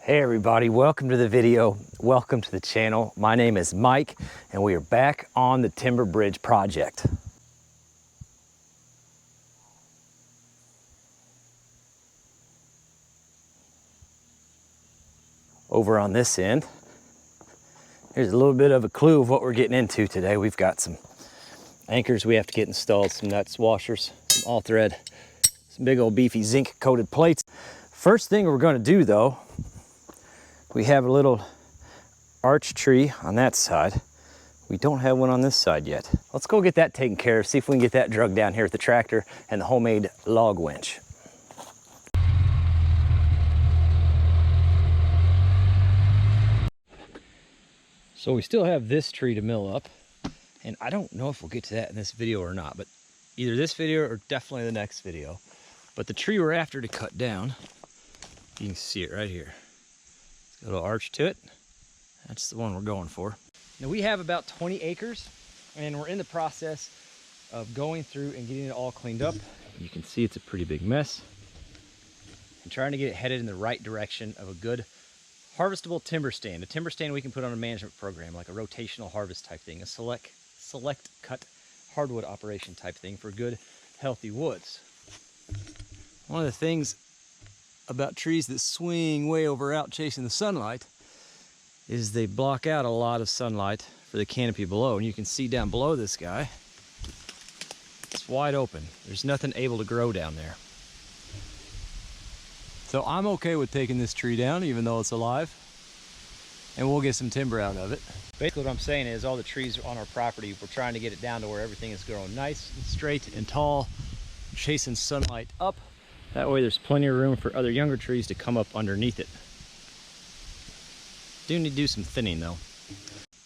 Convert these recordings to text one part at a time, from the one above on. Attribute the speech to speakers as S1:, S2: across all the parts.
S1: Hey everybody, welcome to the video. Welcome to the channel. My name is Mike and we are back on the timber bridge project. Over on this end, here's a little bit of a clue of what we're getting into today. We've got some anchors we have to get installed, some nuts, washers, some all thread, some big old beefy zinc coated plates. First thing we're going to do though, we have a little arch tree on that side. We don't have one on this side yet. Let's go get that taken care of, see if we can get that drugged down here with the tractor and the homemade log winch. So we still have this tree to mill up, and I don't know if we'll get to that in this video or not, but either this video or definitely the next video. But the tree we're after to cut down, you can see it right here. It's got a little arch to it. That's the one we're going for. Now we have about 20 acres and we're in the process of going through and getting it all cleaned up. You can see it's a pretty big mess. I'm trying to get it headed in the right direction of a good harvestable timber stand. A timber stand we can put on a management program, like a rotational harvest type thing, a select cut hardwood operation type thing for good, healthy woods. One of the things about trees that swing way over out chasing the sunlight is they block out a lot of sunlight for the canopy below. And you can see down below this guy, it's wide open. There's nothing able to grow down there. So I'm okay with taking this tree down, even though it's alive, and we'll get some timber out of it. Basically what I'm saying is all the trees on our property, we're trying to get it down to where everything is growing nice and straight and tall, chasing sunlight up. That way there's plenty of room for other younger trees to come up underneath it. Do need to do some thinning though.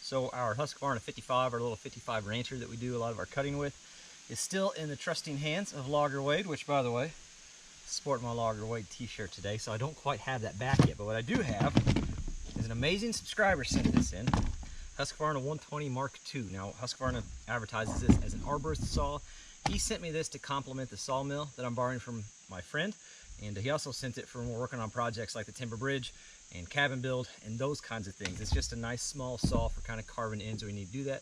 S1: So our Husqvarna 55, our little 55 Rancher that we do a lot of our cutting with, is still in the trusting hands of Logger Wade, which by the way, sporting my Logger Wade t-shirt today, so I don't quite have that back yet, but what I do have is an amazing subscriber sent this in, Husqvarna 120 Mark II. Now Husqvarna advertises this as an arborist saw. He sent me this to complement the sawmill that I'm borrowing from my friend, and he also sent it for when we're working on projects like the timber bridge and cabin build and those kinds of things. It's just a nice small saw for kind of carving ends when you need to do that.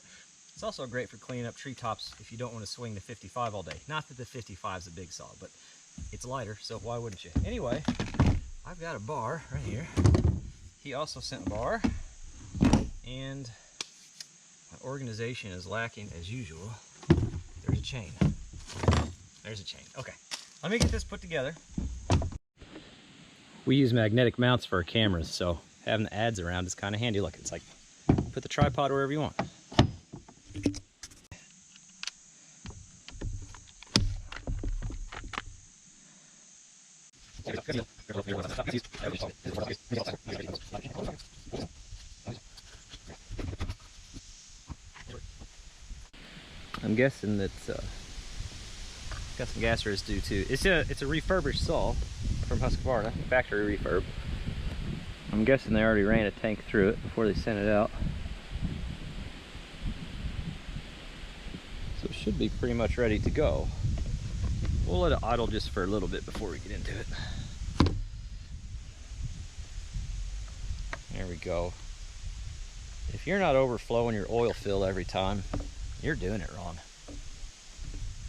S1: It's also great for cleaning up treetops if you don't want to swing the 55 all day. Not that the 55 is a big saw, but it's lighter, so why wouldn't you? Anyway, I've got a bar right here. He also sent a bar, and my organization is lacking as usual. There's a chain. There's a chain. Okay, let me get this put together. We use magnetic mounts for our cameras, so having the ads around is kind of handy. Look, it's like put the tripod wherever you want. I'm guessing that got some gas residue too. It's a refurbished saw from Husqvarna, factory refurb. I'm guessing they already ran a tank through it before they sent it out. So it should be pretty much ready to go. We'll let it idle just for a little bit before we get into it. There we go. If you're not overflowing your oil fill every time, you're doing it wrong.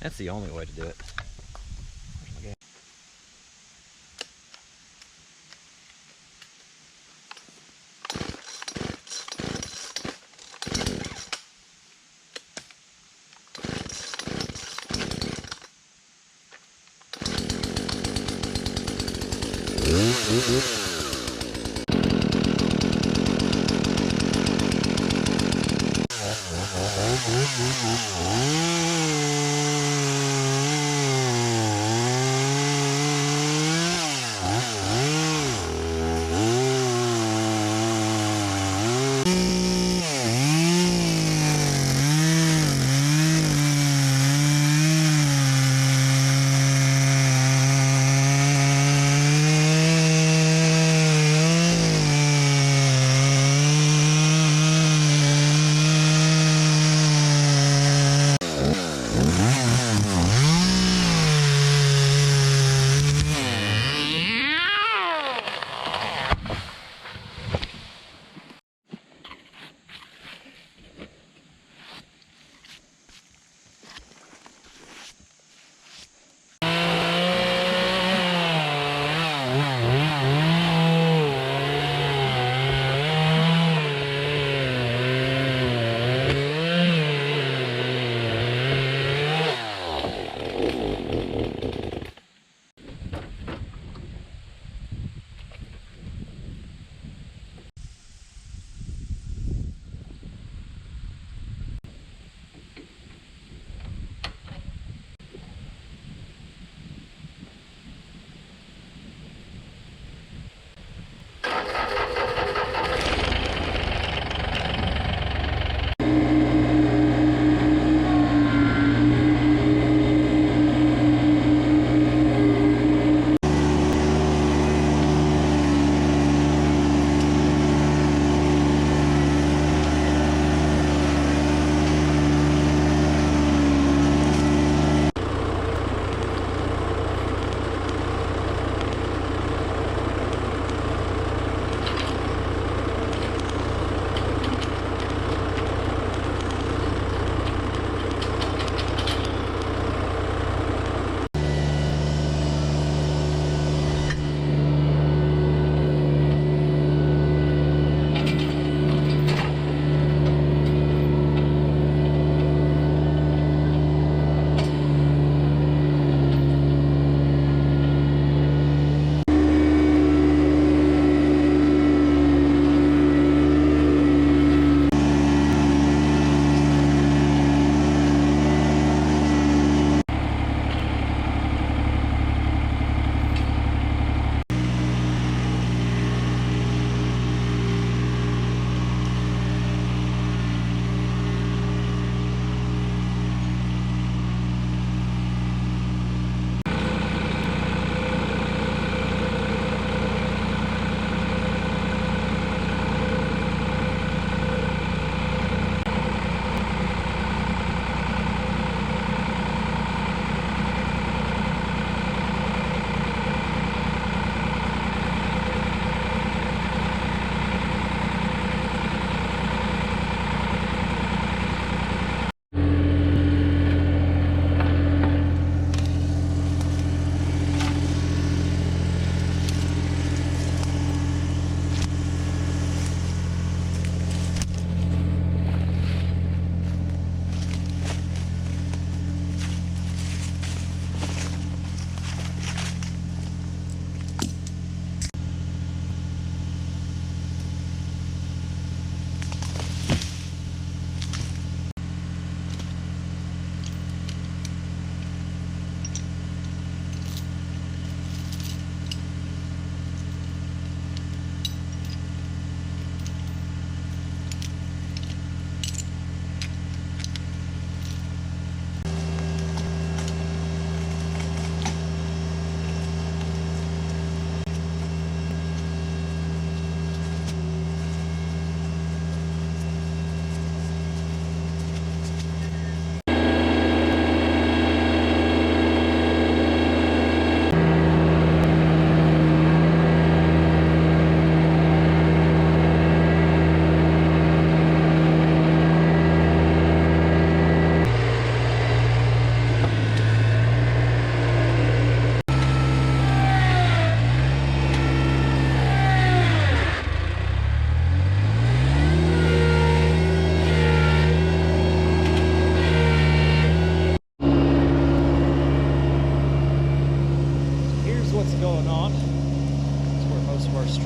S1: That's the only way to do it. Where's my gas?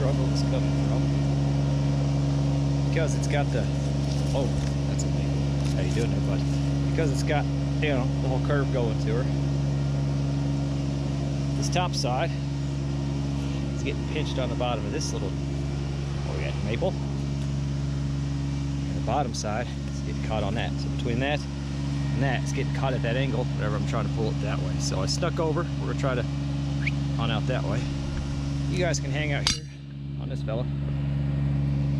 S1: struggle is coming from. Because it's got the, oh, that's a thing. How you doing there, bud? Because it's got, you know, the whole curve going to her. This top side is getting pinched on the bottom of this little, what we got, maple. And the bottom side is getting caught on that. So between that and that, it's getting caught at that angle whenever I'm trying to pull it that way. So I snuck over. We're gonna try to on out that way. You guys can hang out here on this fella.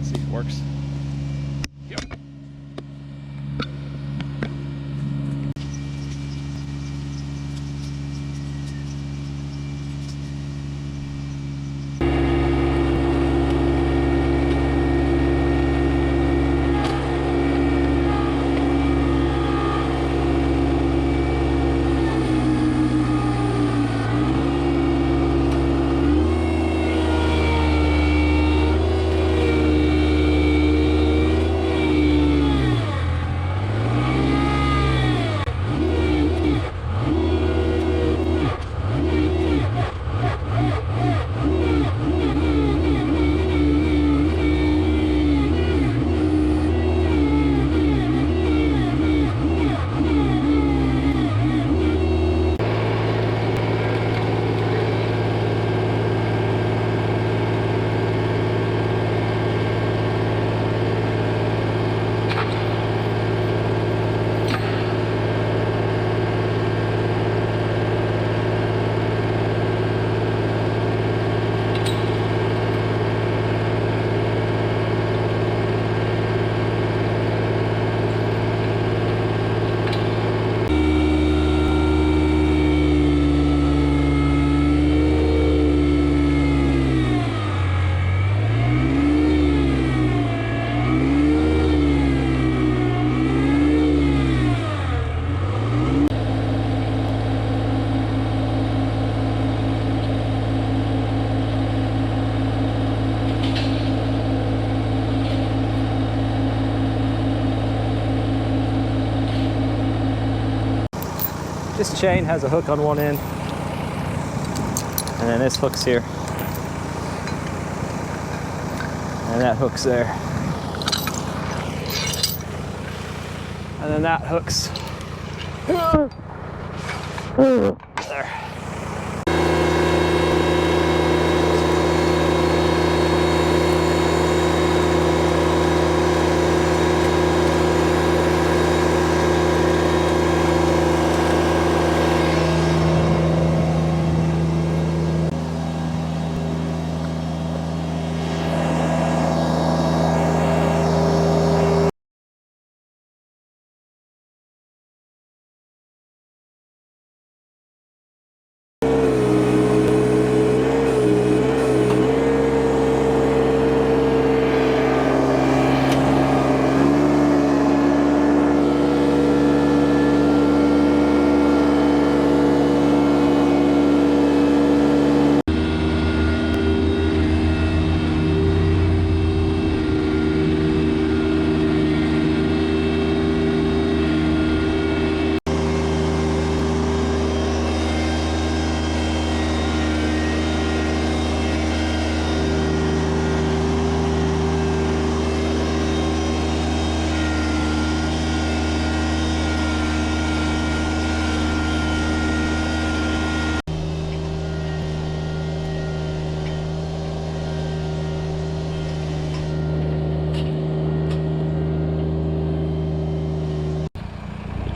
S1: See if it works. Yep. This chain has a hook on one end, and then this hook's here, and that hook's there, and then that hook's there.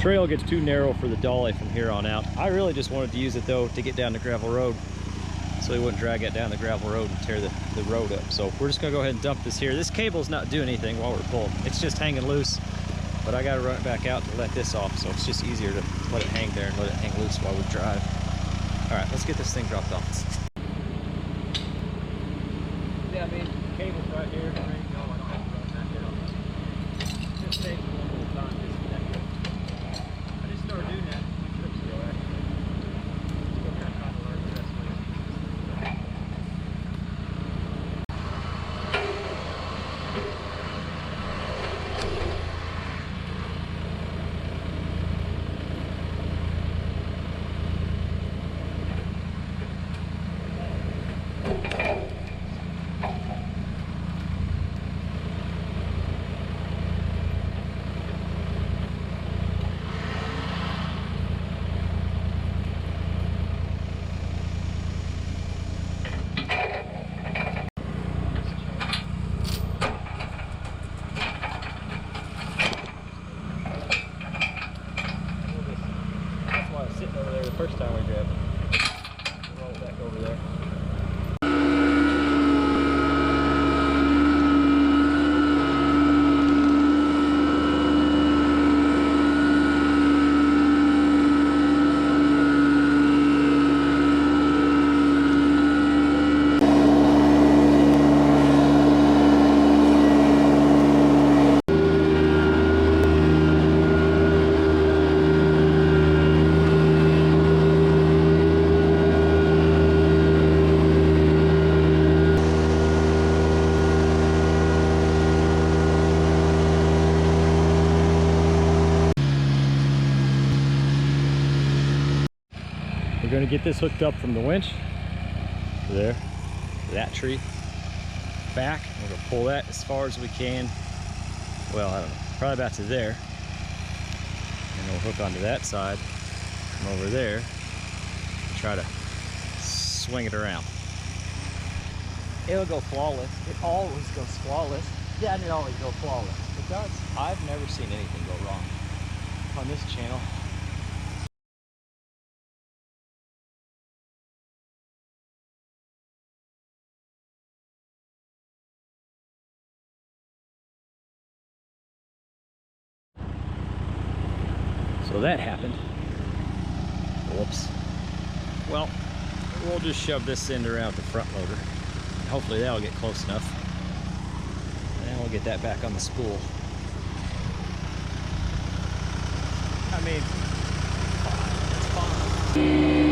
S1: Trail gets too narrow for the dolly from here on out. I really just wanted to use it though to get down the gravel road so we wouldn't drag it down the gravel road and tear the road up. So we're just gonna go ahead and dump this here. This cable's not doing anything while we're pulling. It's just hanging loose, but I gotta run it back out to let this off, so it's just easier to let it hang there and let it hang loose while we drive. All right, let's get this thing dropped off. Yeah, I mean, cable's right here. Ready to go. I don't have to run that here. Just takes a little time. I just started doing that 2 trips ago, actually. Still kind of trying to learn the best way. gonna get this hooked up from the winch there, that tree, back. We're gonna pull that as far as we can. Well, I don't know, probably about to there. And we'll hook onto that side from over there and try to swing it around. It'll go flawless. It always goes flawless. Yeah, and it always goes flawless. It does. I've never seen anything go wrong on this channel. So that happened. Whoops. Well, we'll just shove this end around the front loader. Hopefully that'll get close enough. And we'll get that back on the spool. I mean, it's fine.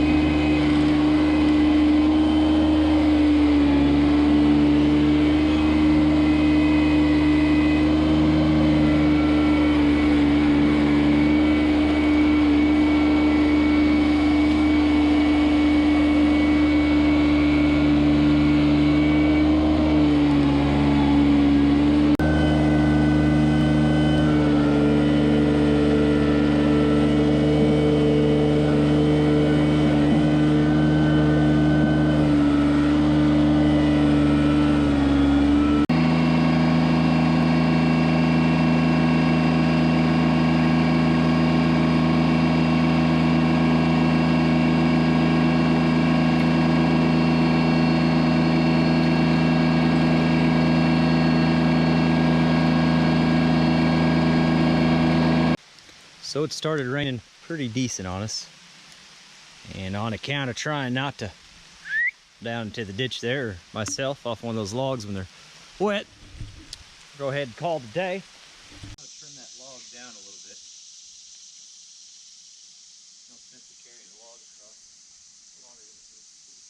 S1: So it started raining pretty decent on us, and on account of trying not to down into the ditch there, or myself off one of those logs when they're wet, go ahead and call it a day. I'm going to trim that log down a little bit. No sense of carrying the log across. It's longer than it needs to be.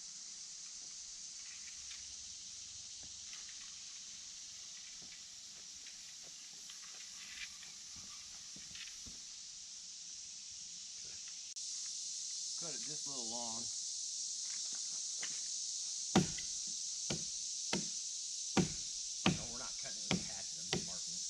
S1: Cut it just a little long. No, we're not cutting it with a hatchet, I'm just marking it.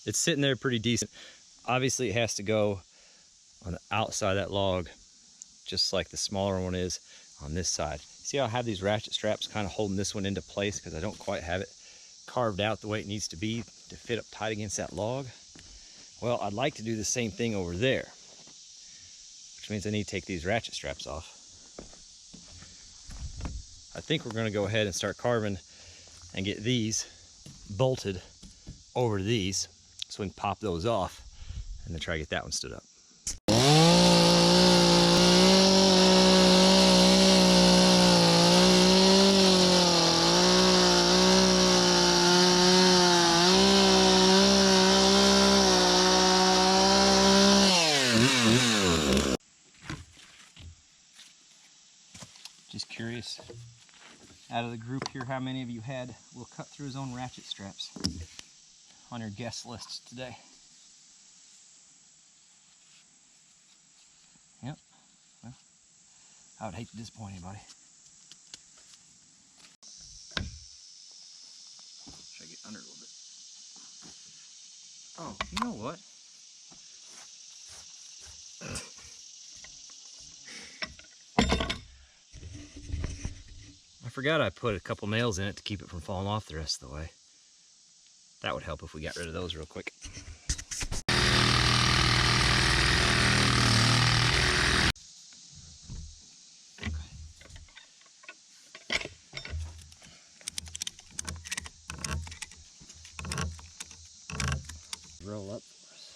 S1: It's sitting there pretty decent. Obviously it has to go on the outside of that log, just like the smaller one is on this side. See how I have these ratchet straps kind of holding this one into place because I don't quite have it carved out the way it needs to be to fit up tight against that log? Well, I'd like to do the same thing over there, which means I need to take these ratchet straps off. I think we're going to go ahead and start carving and get these bolted over to these so we can pop those off and then try to get that one stood up. Just curious, out of the group here, how many of you will cut through his own ratchet straps on your guest lists today? Yep. Well, I would hate to disappoint anybody. Should I get under a little bit? Oh, you know what? I forgot I put a couple nails in it to keep it from falling off the rest of the way. That would help if we got rid of those real quick. Roll up for us.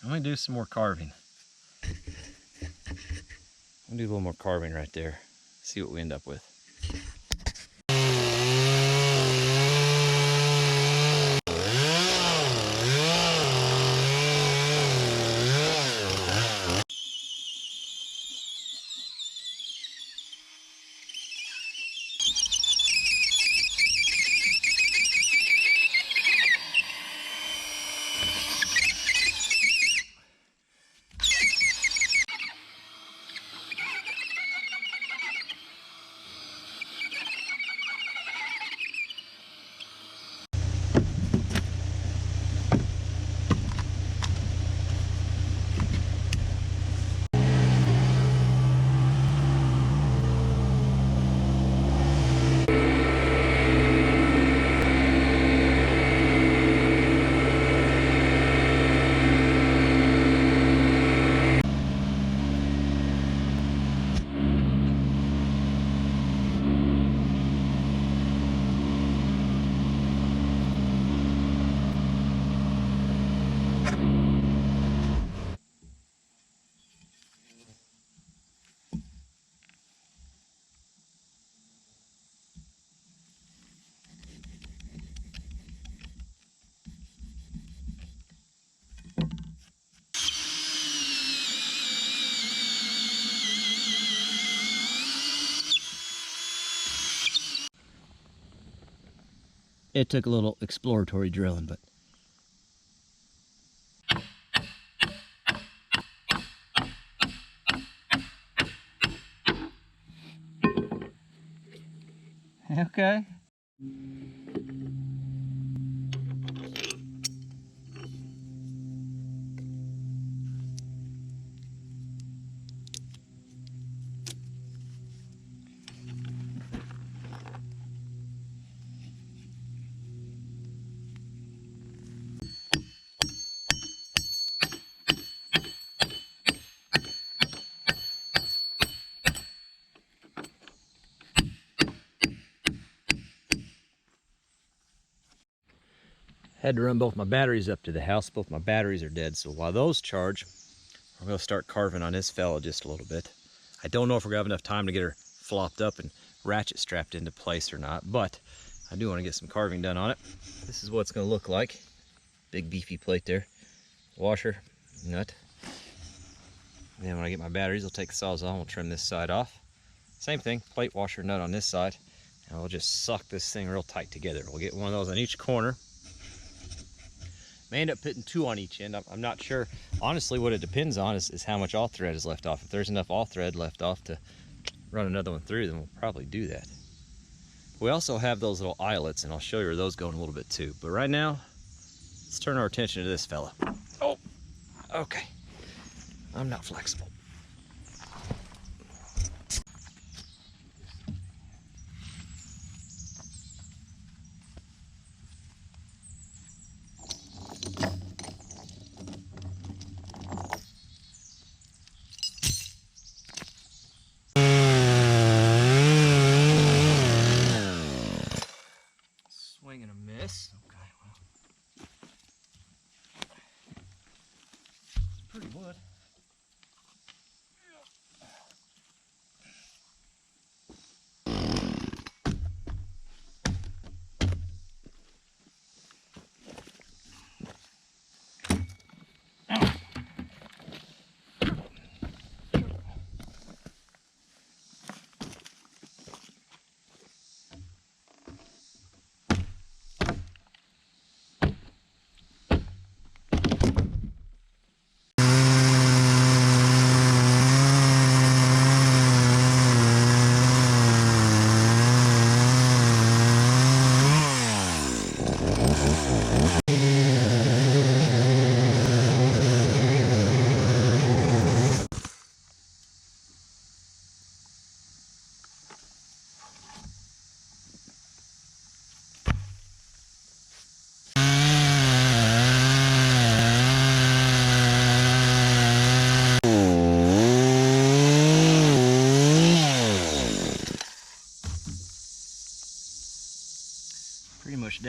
S1: I'm gonna do some more carving. I'm gonna do a little more carving right there. See what we end up with. It took a little exploratory drilling, but okay. Had to run both my batteries up to the house. Both my batteries are dead, so while those charge, I'm gonna start carving on this fella just a little bit. I don't know if we're gonna have enough time to get her flopped up and ratchet strapped into place or not, but I do want to get some carving done on it. This is what it's gonna look like. Big beefy plate there. Washer, nut. And then when I get my batteries, I'll take the sawzall and we'll trim this side off. Same thing, plate, washer, nut on this side. And we'll just suck this thing real tight together. We'll get one of those on each corner. May end up putting two on each end. I'm not sure. Honestly, what it depends on is how much all thread is left off. If there's enough all thread left off to run another one through, then we'll probably do that. We also have those little eyelets, and I'll show you where those go in a little bit too. But right now, let's turn our attention to this fella. Oh, okay. I'm not flexible. Swing and a miss. Okay, well, it's pretty wood.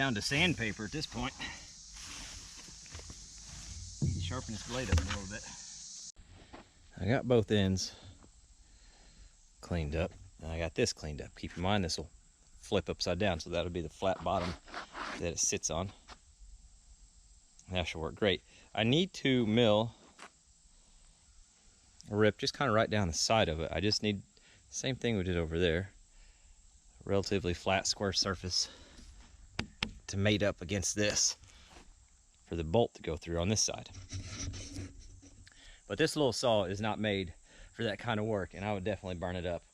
S1: down to sandpaper at this point. Sharpen this blade up a little bit. I got both ends cleaned up, and I got this cleaned up. Keep in mind this will flip upside down, so that'll be the flat bottom that it sits on. That should work great. I need to mill a rip just kind of right down the side of it. I just need the same thing we did over there. A relatively flat square surface to mate up against this for the bolt to go through on this side. But this little saw is not made for that kind of work, and I would definitely burn it up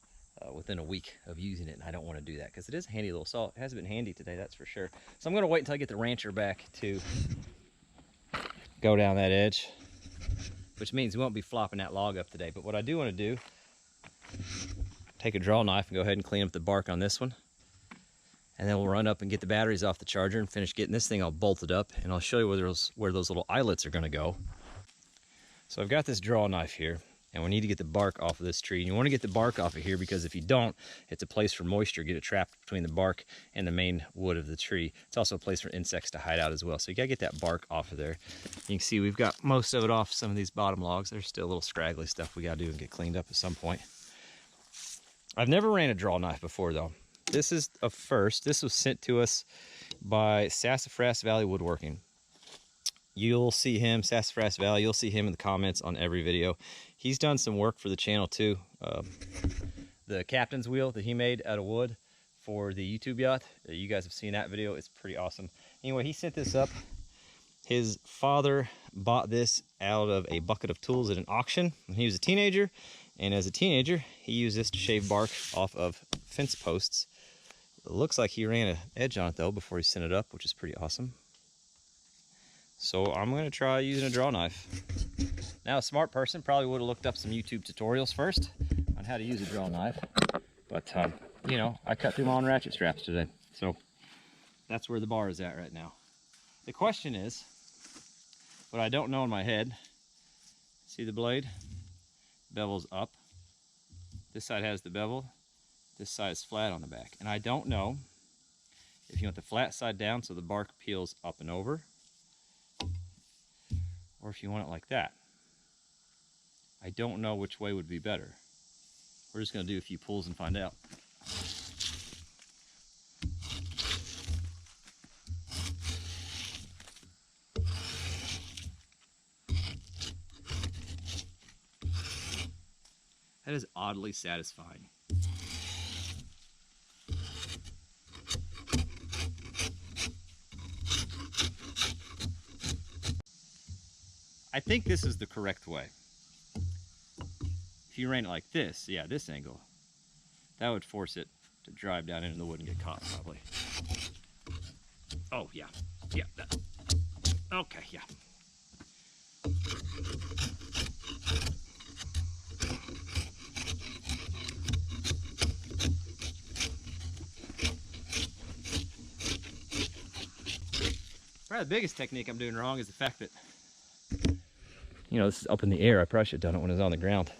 S1: within a week of using it, and I don't want to do that because it is a handy little saw. It hasn't been handy today, that's for sure. So I'm going to wait until I get the rancher back to go down that edge, which means we won't be flopping that log up today. But what I do want to do, take a draw knife and go ahead and clean up the bark on this one, and then we'll run up and get the batteries off the charger and finish getting this thing all bolted up, and I'll show you where those little eyelets are going to go. So I've got this draw knife here, and we need to get the bark off of this tree. And you want to get the bark off of here because if you don't, it's a place for moisture, get it trapped between the bark and the main wood of the tree. It's also a place for insects to hide out as well. So you gotta get that bark off of there. You can see we've got most of it off some of these bottom logs. There's still a little scraggly stuff we gotta do and get cleaned up at some point. I've never ran a draw knife before though. This is a first. This was sent to us by Sassafras Valley Woodworking. You'll see him, Sassafras Valley, you'll see him in the comments on every video. He's done some work for the channel too. The captain's wheel that he made out of wood for the YouTube yacht. You guys have seen that video, it's pretty awesome. Anyway, he sent this up. His father bought this out of a bucket of tools at an auction when he was a teenager. And as a teenager, he used this to shave bark off of fence posts. It looks like he ran an edge on it though before he sent it up, which is pretty awesome. So I'm going to try using a draw knife. Now a smart person probably would have looked up some YouTube tutorials first on how to use a draw knife. But, you know, I cut through my own ratchet straps today. So that's where the bar is at right now. The question is, what I don't know in my head, see the blade? Bevel's up. This side has the bevel. This side is flat on the back. And I don't know if you want the flat side down so the bark peels up and over, or if you want it like that. I don't know which way would be better. We're just going to do a few pulls and find out. That is oddly satisfying. I think this is the correct way. If you ran it like this, yeah, this angle, that would force it to drive down into the wood and get caught probably. Oh, yeah, yeah, that, okay, yeah. Probably the biggest technique I'm doing wrong is the fact that, you know, this is up in the air. I probably should have done it when it was on the ground.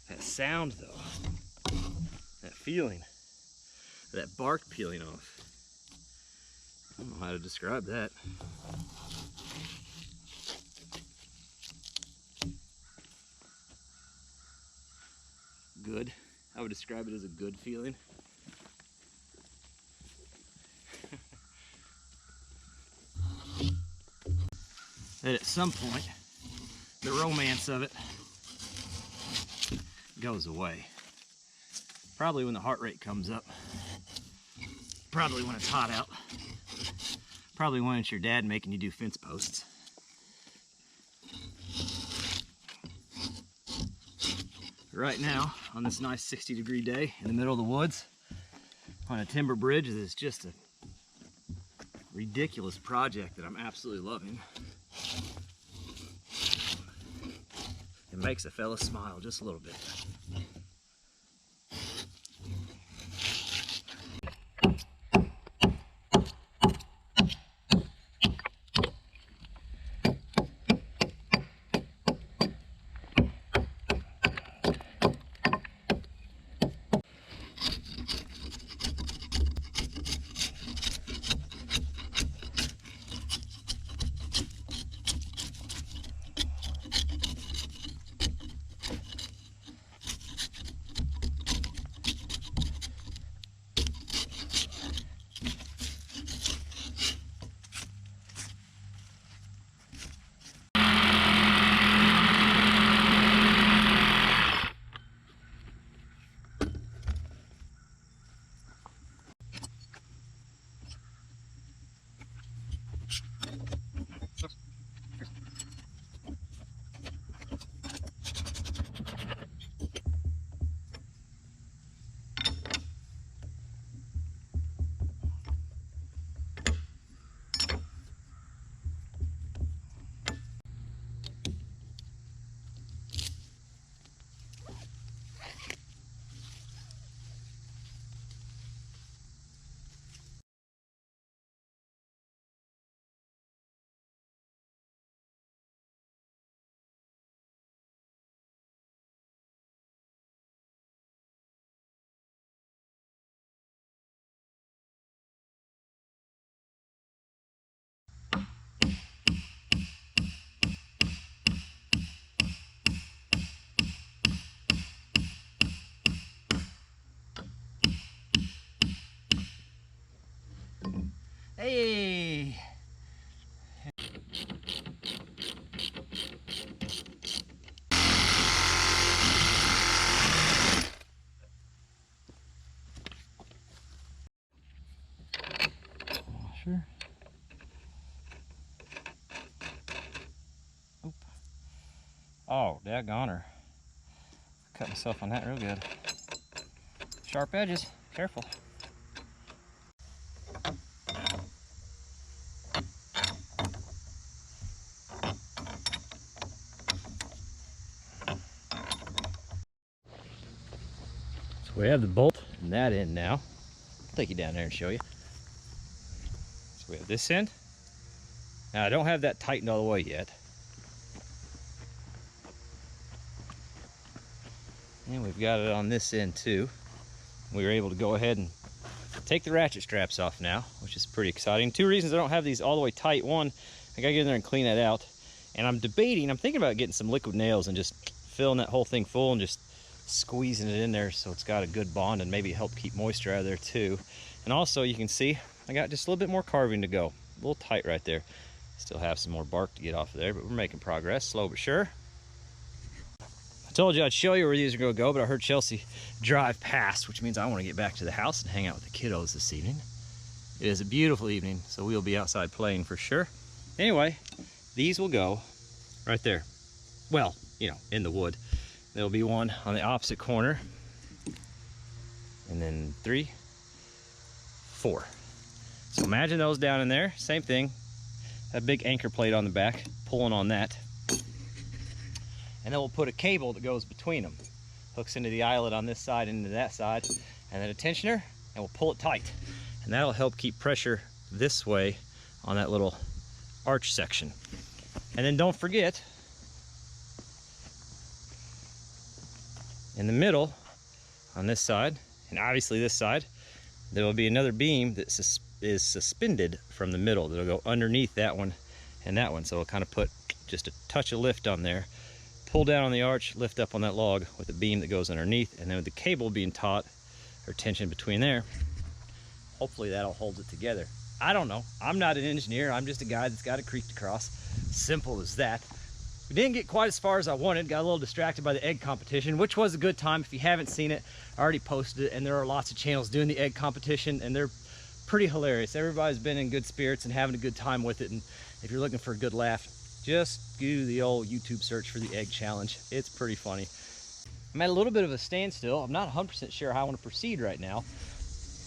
S1: That sound though, that feeling, that bark peeling off. I don't know how to describe that. Good. I would describe it as a good feeling. That at some point, the romance of it goes away. Probably when the heart rate comes up. Probably when it's hot out. Probably when it's your dad making you do fence posts. Right now, on this nice 60-degree day in the middle of the woods, on a timber bridge, that is just a ridiculous project that I'm absolutely loving. It makes a fella smile just a little bit. Oh, daggone her. Cut myself on that real good. Sharp edges, careful. So we have the bolt and that end now. I'll take you down there and show you. So we have this end. Now I don't have that tightened all the way yet. And we've got it on this end too. We were able to go ahead and take the ratchet straps off now, which is pretty exciting. Two reasons I don't have these all the way tight. One, I gotta get in there and clean that out. And I'm thinking about getting some liquid nails and just filling that whole thing full and just squeezing it in there so it's got a good bond and maybe help keep moisture out of there too. And also you can see I got just a little bit more carving to go. A little tight right there. Still have some more bark to get off of there, but we're making progress, slow but sure. I told you I'd show you where these are going to go, but I heard Chelsea drive past, which means I want to get back to the house and hang out with the kiddos this evening. It is a beautiful evening, so we'll be outside playing for sure. Anyway, these will go right there. Well, you know, in the wood. There'll be one on the opposite corner, and then 3, 4. So imagine those down in there, same thing. That big anchor plate on the back, pulling on that. And then we'll put a cable that goes between them. Hooks into the eyelet on this side and into that side, and then a tensioner, and we'll pull it tight. And that'll help keep pressure this way on that little arch section. And then don't forget, in the middle, on this side, and obviously this side, there will be another beam that is suspended from the middle. That'll go underneath that one and that one. So it'll kind of put just a touch of lift on there. Pull down on the arch, lift up on that log with a beam that goes underneath, and then with the cable being taut or tension between there, hopefully that'll hold it together. I don't know. I'm not an engineer. I'm just a guy that's got a creek to cross. Simple as that. We didn't get quite as far as I wanted. Got a little distracted by the egg competition, which was a good time. If you haven't seen it, I already posted it, and there are lots of channels doing the egg competition, and they're pretty hilarious. Everybody's been in good spirits and having a good time with it, and if you're looking for a good laugh, just do the old YouTube search for the egg challenge. It's pretty funny. I'm at a little bit of a standstill. I'm not 100% sure how I want to proceed right now.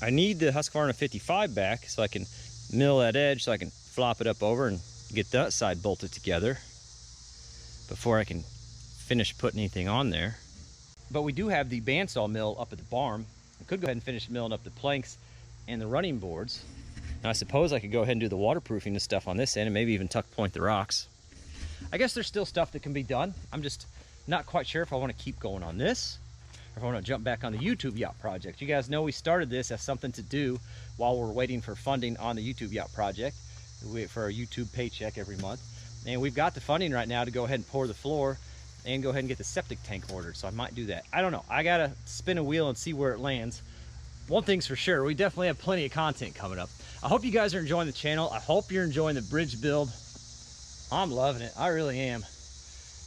S1: I need the Husqvarna 55 back so I can mill that edge, so I can flop it up over and get that side bolted together before I can finish putting anything on there. But we do have the bandsaw mill up at the barn. I could go ahead and finish milling up the planks and the running boards. And I suppose I could go ahead and do the waterproofing and stuff on this end and maybe even tuck point the rocks. I guess there's still stuff that can be done. I'm just not quite sure if I want to keep going on this or if I want to jump back on the YouTube yacht project. You guys know we started this as something to do while we're waiting for funding on the YouTube yacht project. We wait for our YouTube paycheck every month. And we've got the funding right now to go ahead and pour the floor and go ahead and get the septic tank ordered. So I might do that. I don't know. I got to spin a wheel and see where it lands. One thing's for sure, we definitely have plenty of content coming up. I hope you guys are enjoying the channel. I hope you're enjoying the bridge build. I'm loving it. I really am.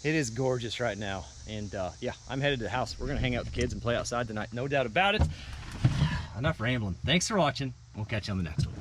S1: It is gorgeous right now. And yeah, I'm headed to the house. We're going to hang out with the kids and play outside tonight. No doubt about it. Enough rambling. Thanks for watching. We'll catch you on the next one.